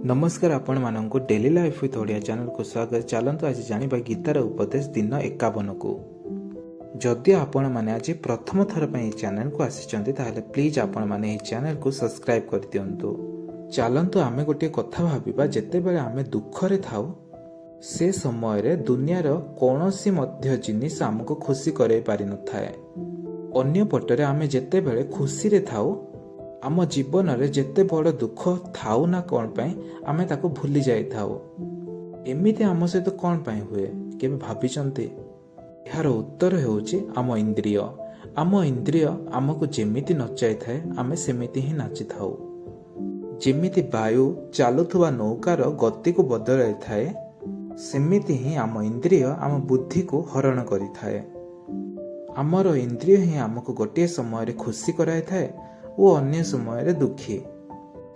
नमस्कार आपण मानक daily life with Odia channel को स्वागत। चलतु आज जानिबा गीतार उपदेश दिन 51 को। जदि आपण माने आज प्रथम थर पे चैनल को आसिचंती ताहले प्लीज आपण माने ए चैनल को सब्सक्राइब कर दियंतु। चलतु आमे गोटे कथा भाबिबा जेते बेले आमे दुख रे थाउ से समय रे दुनियार कोनोसी मध्य जिनिस हमको खुशी करे पारि न थाए। अन्य पटरे आमे जेते बेले खुशी रे थाउ आम जीवन रे जेते बड़ दुख थाउ ना कौन पाई आमे ताको भूली जाई थाउ। एमिति आम सहित कौन पाई हुए केबे भाबिचंती? यार उत्तर हेउची आम इंद्रिय। आम इंद्रिय आमको जेमिति नचाई थाए आमे सेमिति ही नाची थाउ। जेमिति वायु चालुथुवा नौकार गति को बदलाई थाए सेमिति ही आम इंद्रिय आम बुद्धि को हरण करि थाए। आमर इंद्रिय ही आमको गोटे समय रे खुशी कराई थाए ओ अन्य समय रे दुखी।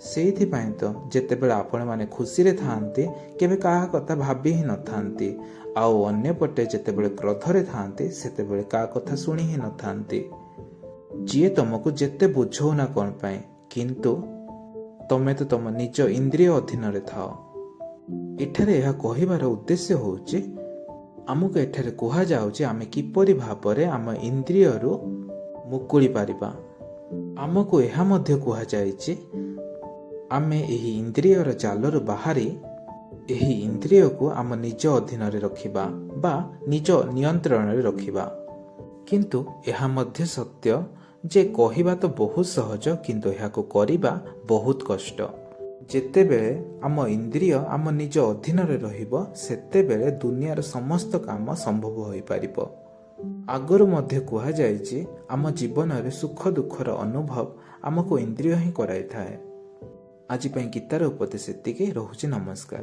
सेइथि पई तो जेते बेले आपण माने खुशी रे थांती केबे काहा कथा भाबी ही न थांती, आउ अन्य पटे जेते बेले क्रोध रे थांती सेते बेले काहा कथा सुनी ही न थांती। जिए तुमको जेते बुझौ ना कोन पई किंतु तमे तो तुम निज इंद्रिय अधीन रे थाओ। एठारे यह कहिबार उद्देश्य होउची आमको एठारे कुहा जाउची आमे किपरि भाबरे आम इंद्रिय रु मुकुली पारिबा। आमको यह मध्य कुहा जायछि आमे एही इंद्रियर जालरु बाहरी एही इंद्रिय को आम निज अधीन रे रखिबा बा निज नियंत्रण रे रखिबा। किंतु यह मध्य सत्य जे कहिबा तो बहुत सहज किंतु यह को करिबा बहुत कष्ट। जेते बेले आम इंद्रिय आम निज अधीन रे रहिबो सेते बेले दुनियार समस्त काम संभव होई पारिबो। आगरु मध्य कुहा जायछि आम जीवन रे सुख दुखर अनुभव आमको इंद्रिय ही कराई थाए। आज पई गीतार उपदेश एतिके रहुछि। नमस्कार।